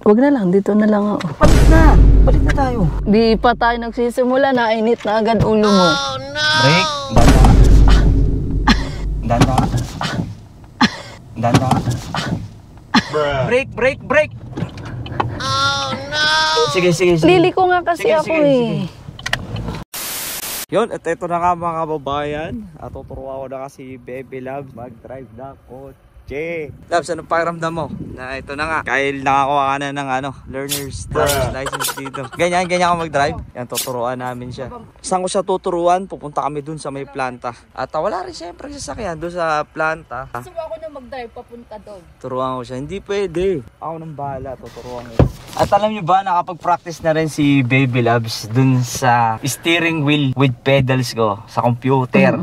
Wag na lang, dito na lang ako. Palit na! Palit na tayo. Di pa tayo nagsisimula, nainit na agad ulo mo. Oh no! Break! Danda. Danda. Break! Break! Break! Oh no! Sige. Lili ko nga kasi Sige, ako sige, eh. sige. Yun, at ito na nga mga kababayan. At tuturuan ko na kasi Baby Loves mag-drive na kotse. Loves, anong pakiramdam mo? Na ito na nga, kahit nakakuha ka na ng learner's driver's license dito. Ganyan ako mag-drive. Yan, tuturuan namin siya. Saan ko siya tuturuan? Pupunta kami dun sa may planta. At wala rin siyempre sasakyan dun sa planta. Gusto mo ako na mag-drive papunta doon? Turuan ko siya. Hindi pwede. Ako nang bahala. Tuturuan ko. At alam nyo ba, nakapag-practice na rin si Baby Loves dun sa steering wheel with pedals ko sa computer.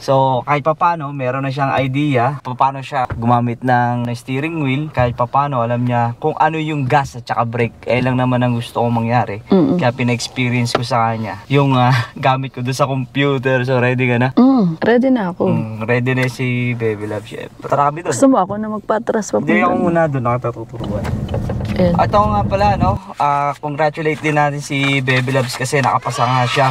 So, kahit papano, meron na siyang idea paano siya gumamit ng steering wheel. Kahit papano, alam niya kung ano yung gas at saka brake. Lang naman ang gusto kong mangyari. Kaya pina-experience ko sa kanya yung gamit ko doon sa computer. So, ready ka na? Ready na ako. Ready na si Baby Love, chef. Tara kami doon. Gusto mo ako na magpatras papunta? Hindi ako muna doon, nakatatuturuan. At ako nga pala, congratulate din natin si Baby Loves kasi nakapasa nga siya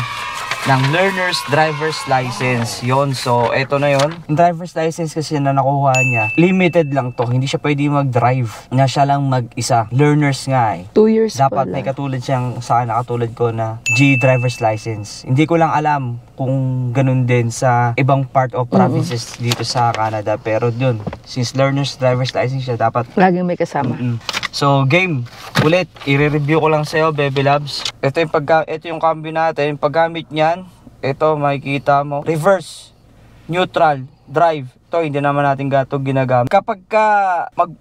ng learner's driver's license. Yon, so eto na yon. Yung driver's license kasi na nakuha niya, limited lang to. Hindi siya pwede mag-drive na siya lang mag-isa. Learners nga eh. 2 years dapat pala. may katulad siyang sa katulad ko na G driver's license. Hindi ko lang alam kung ganun din sa ibang part of provinces dito sa Canada. Pero dun, since learner's driver's license siya, dapat laging may kasama. So game, ulit, i-review ko lang sa'yo, Baby Loves. Ito yung cambio natin. Yung paggamit niyan, ito makikita mo, reverse, neutral, drive. Ito, hindi naman natin gato ginagamit. Kapag ka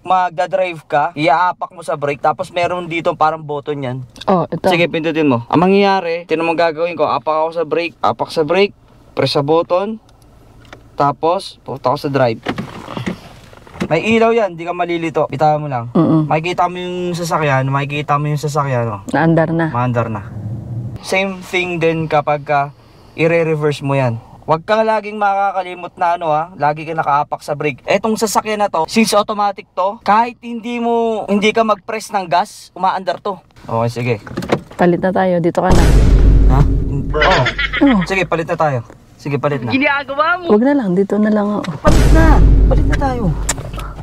magdadrive ka, iaapak mo sa brake, tapos meron dito parang button yan. Oh, ito. Sige, pindutin mo. Ang mangyayari, ito naman gagawin ko, apak sa brake, press sa button, tapos, punta ako sa drive. May ilaw yan, hindi ka malilito. Bitawan mo lang. Makikita mo yung sasakyan, oh. Naandar na. Maandar na. Same thing din kapag i-reverse mo yan. Huwag kang laging makakalimot na lagi ka nakaapak sa brake. Etong sasakyan na to, since automatic to, kahit hindi ka mag-press ng gas, umaandar to. Okay, sige. Palit na tayo, dito ka na. Ha? Sige, palit na tayo. Sige, palit na. Ginagawa mo! Wag na lang, dito na lang ako. Palit na tayo.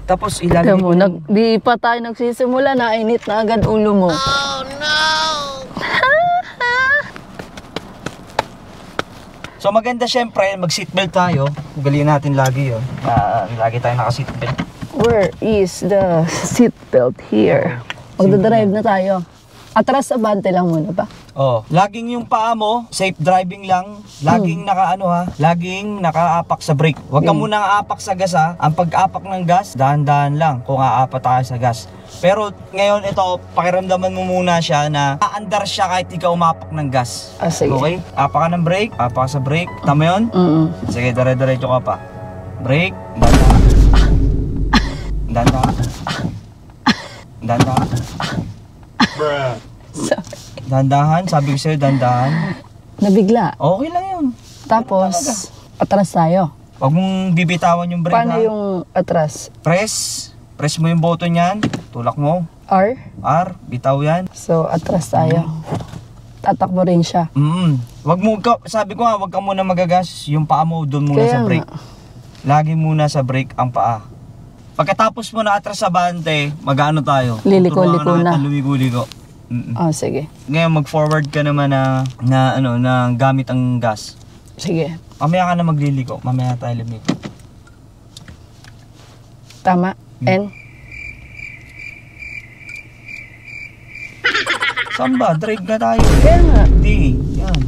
Tapos ilalagay mo, di pa tayo nagsisimula, nainit na agad ulo mo. Oh no! So maganda syempre, mag-seatbelt tayo. Ugaliin natin lagi yun. Lagi tayo naka-seatbelt. Where is the seatbelt here? Magdadrive na tayo. Atras sa bante lang muna ba? Laging yung paa mo, safe driving lang. Laging laging nakaapak sa brake. Huwag ka munang aapak sa gas Ang pag-apak ng gas, dahan-dahan lang kung aapak tayo sa gas. Pero ngayon ito, pakiramdaman mo muna siya na aandar siya kahit di ka umapak ng gas. Sige. Okay? Apak ka ng brake, apak sa brake. Tama yun? Sige, dire-diretso ka pa. Brake, danda. Dandahan, sabi ko sa'yo, dandahan. Nabigla. Okay lang yun. Tapos, atras tayo. Huwag mong bibitawan yung brake. Paano yung atras? Press mo yung button yan. Tulak mo. R? Bitaw yan. So, atras tayo. Tatakbo rin siya. Sabi ko huwag ka muna magagas. Yung paa mo doon muna sa brake. Lagi muna sa brake ang paa. Pagkatapos mo na atras sa bante, mag-ano tayo? Liliko-liko na. Lumigo-liko. Sige. Ngayon mag-forward ka naman na gamit ang gas. Sige. Mamaya ka na magliliko. Mamaya tayo lumigo. Tama. N? Saan ba? Drive na tayo. Kaya nga. Hindi. Yan.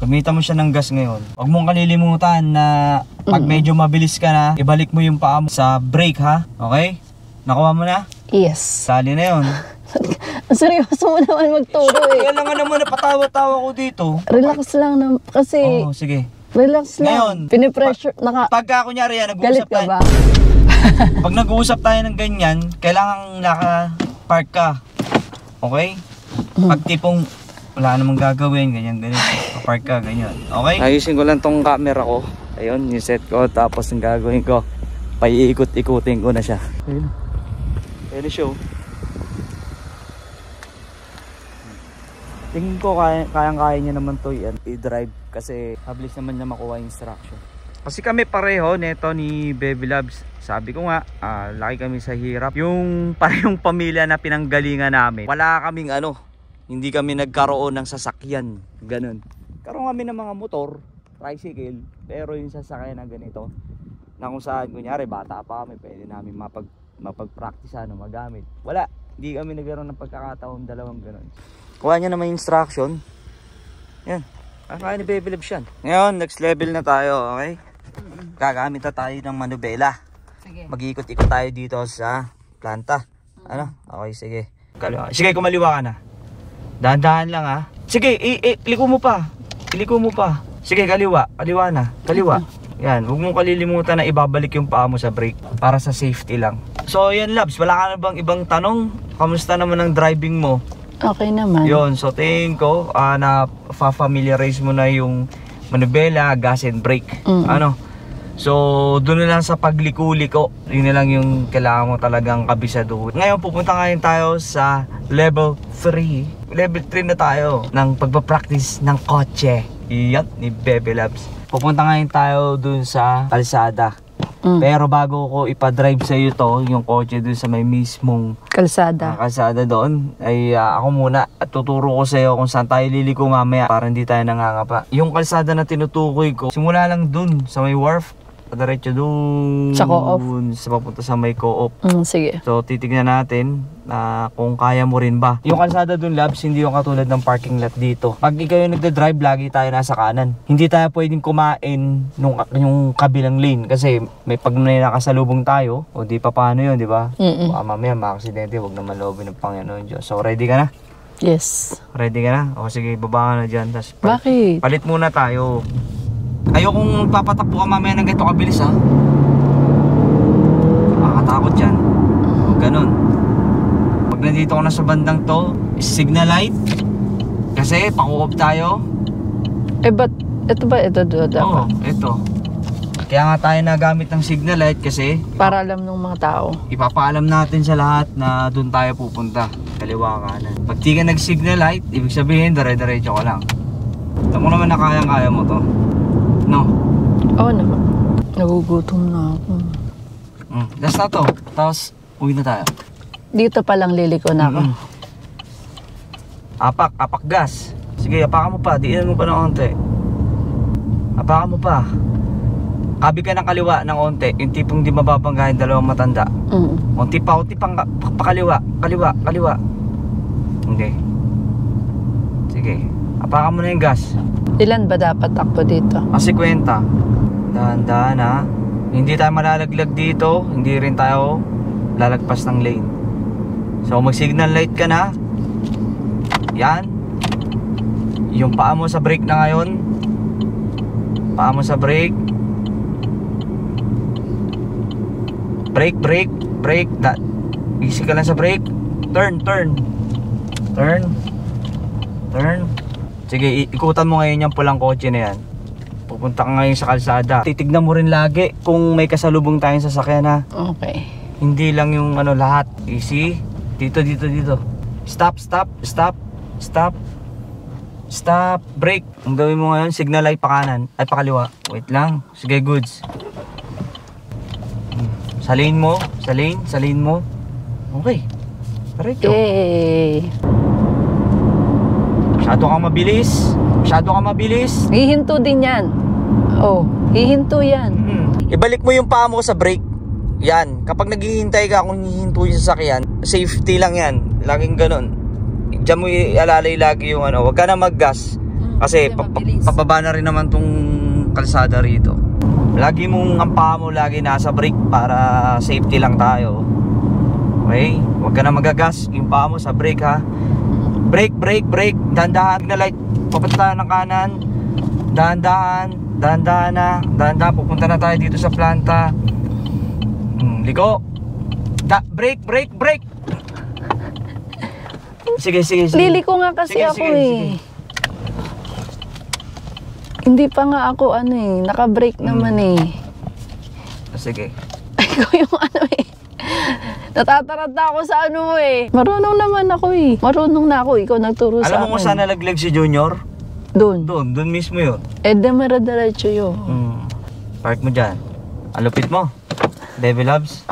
Gamitan mo siya ng gas ngayon. Huwag mong kalilimutan na pag medyo mabilis ka na, ibalik mo yung paa mo sa brake Okay? Nakuha mo na? Yes. Sali na yun. Seryoso mo naman magturo Kaya lang naman napatawa-tawa ko dito. Relax lang na, kasi sige. relax lang. Ngayon, pinipressure, pagka kunyari yan, galit nag-uusap ka tayo. ba? Pag nag-uusap tayo ng ganyan, kailangan naka-park ka. Okay? Pag tipong wala namang gagawin, ganyan. Park ka, ganyan. Okay? Ayusin ko lang tong camera ko. Ayun, yung set ko. Tapos ang gagawin ko, paiikot-ikutin ko na siya. Ayun. Ayun show. Tingin ko kayang-kaya niya naman to i-drive kasi mabilis naman niya makuha instruction. Kasi kami pareho neto ni Baby Loves. Sabi ko nga, laki kami sa hirap. Yung parehong pamilya na pinanggalingan namin, wala kaming hindi kami nagkaroon ng sasakyan. Ganun. Karoon kami ng mga motor, tricycle, pero yung sasakyan na ganito, na kung saan kunyari bata pa kami, pwede namin mapag-practice magamit. Wala, hindi kami nagkaroon ng pagkakataon dalawang ganun. Kuha niya naman instruction. Yan. Kaya ni Baby Loves yan. Ngayon, next level na tayo, okay? Gagamit na tayo ng manubela. Sige. Mag-iikot-ikot tayo dito sa planta. Okay, sige. Sige, kumaliwa ka na. Dahan-dahan lang ha. Sige, liko mo pa. Iliko mo pa. Sige, kaliwa. Kaliwa na. Kaliwa. Yan, huwag mong kalilimutan na ibabalik yung paa mo sa brake para sa safety lang. So, yan Labs, wala ka na bang ibang tanong? Kamusta naman ang driving mo? Okay naman. Yon, so tingin ko na familiarize mo na yung manubela, gas and brake. So doon na lang sa pagliko-liko, yun na lang yung kailangan mo talagang kabisado. Ngayon pupunta ngayon tayo sa level 3. Level 3 na tayo ng pagpapractice ng kotse. Iyan ni Baby Loves. Pupunta ngayon tayo dun sa kalsada. Pero bago ko ipa-drive sa iyo to, yung kotse dun sa may mismong kalsada. Kalsada doon, ay ako muna at tuturo ko sa iyo kung saan tayo liliko mamaya para hindi tayo nangangapa. Yung kalsada na tinutukoy ko, simula lang dun sa may wharf, padiretso dun sa co-op, sa papunta sa may co-op. Sige. So titignan natin kung kaya mo rin ba. Yung kalsada dun Labs, hindi yung katulad ng parking lot dito. Pag ikaw yung nagda-drive, lagi tayo nasa kanan. Hindi tayo pwedeng kumain yung kabilang lane kasi may pag nakasalubong tayo, o di pa paano yun, di ba? Mamaya maka-aksidente, huwag naman loobin ng Panginoon Diyos. So ready ka na? Yes. Ready ka na? O sige, baba ka na dyan. Bakit? Palit muna tayo. Ayokong papatakbo ka mamaya ng ganito kabilis ha. Nakakatakot yan. O ganun. Pag nandito ko na sa bandang to, signal light. Kasi pakuop tayo. Ba't ito ba? Ito dapat? Oo, ito. Kaya nga tayo nagamit ng signal light kasi para alam ng mga tao. Ipapaalam natin sa lahat na doon tayo pupunta. Kaliwa kanan. Pag di ka nag-signal light, ibig sabihin dire-diretso ka lang. Alam mo naman na kayang-kaya mo to. No? Oo naman. Nagugutom na ako. Last na to. Tapos, uwi na tayo. Dito pa lang liliko na ako. Apak gas. Sige, apakan mo pa. Diinan mo pa ng onte. Apakan mo pa. Kabi ka ng kaliwa ng onte. Yung tipong di mababanggahin dalawang matanda. Unti pa kaliwa. Kaliwa. Hindi. Sige. Apakan mo na yung gas. Ilan ba dapat takbo dito? Kasi kwenta. Dahan-dahan ha. Hindi tayo malalaglag dito. Hindi rin tayo lalagpas ng lane. So mag-signal light ka na. Yan. Yung paa mo sa brake na ngayon. Paa mo sa brake. Brake. Easy ka lang sa brake. Turn. Sige, ikutan mo ngayon yung pulang kotse na yan. Pupunta ka ngayon sa kalsada. Titignan mo rin lagi kung may kasalubong tayong sasakyan ha. Okay. Hindi lang yung lahat. Easy. Dito. Stop. Brake. Ang gawin mo ngayon, signal light pa kanan. Ay pa kaliwa. Wait lang. Sige, goods. Sa lane mo. Sa lane mo. Okay. Diretso. Yay! Masyado kang mabilis. Hihinto din yan. Hihinto yan. Ibalik mo yung paa mo sa brake. Yan. Kapag naghihintay ka kung hihinto yung sasakyan, safety lang yan. Laging ganun. Diyan mo ialalay lagi yung huwag ka na mag-gas. Kasi pababa na rin naman tong kalsada rito. Lagi mong ang paa mo lagi nasa brake para safety lang tayo. Okay? Huwag ka na magagas. Yung paa mo sa brake ha. Brake. Dahan-dahan na light. Papunta ng kanan. Dahan-dahan na. Pupunta na tayo dito sa planta. Liko. Brake. Sige. Liliko nga kasi ako eh. Hindi pa nga ako naka-brake naman eh. Sige. Ikaw yung Natataranta ako sa ano eh. Marunong naman ako eh. Marunong na ako. Ikaw nagturo sa Alam mo kung akin. saan nalaglag si Junior? Doon. Doon mismo yun. Eh, demara-diretso yun. Park mo dyan. Ang lupit mo. Baby Loves.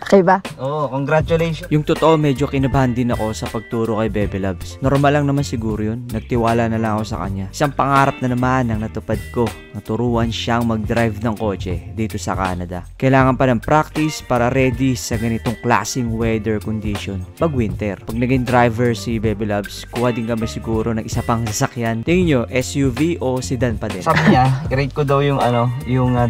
Okay ba? Oo, congratulations. Yung totoo, medyo kinabahan din ako sa pagturo kay Baby Loves. Normal lang naman siguro yun. Nagtiwala na lang ako sa kanya. Isang pangarap na naman ang natupad ko. Naturuan siyang mag-drive ng kotse dito sa Canada. Kailangan pa ng practice para ready sa ganitong klaseng weather condition pag winter. Pag naging driver si Baby Loves, kuha din kami siguro ng isa pang sasakyan. Tingin nyo, SUV o sedan pa din? Sabi niya, i-rate ko daw yung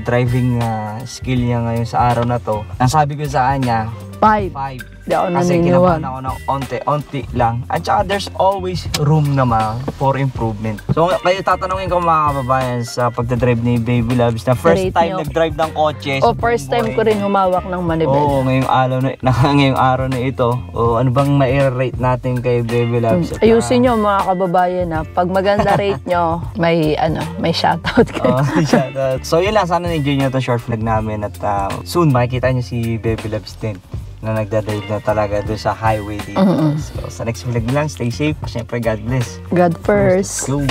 driving skill niya ngayon sa araw na to. Ang sabi ko sa kanya, 5. 5. Di ako Kasi naniniwala. kinabahan ako ng onti lang. At saka there's always room naman for improvement. So kayo tatanungin ko mga kababayan sa pagdadrive ni Baby Loves na first Rate time nyo. nag-drive ng kotse. O first time ko rin humawak ng manibela. Oo, ngayong araw na ito. O ano bang ma-rate natin kay Baby Loves? At, Ayusin nyo mga kababayan na pag maganda rate nyo, may shoutout kayo. Shoutout. So yun lang, sana na-enjoy nyo itong short vlog namin at soon makikita nyo si Baby Loves din na nagdadrive na talaga doon sa highway dito. So sa next vlog lang, stay safe. Siyempre, God bless. God first. Go!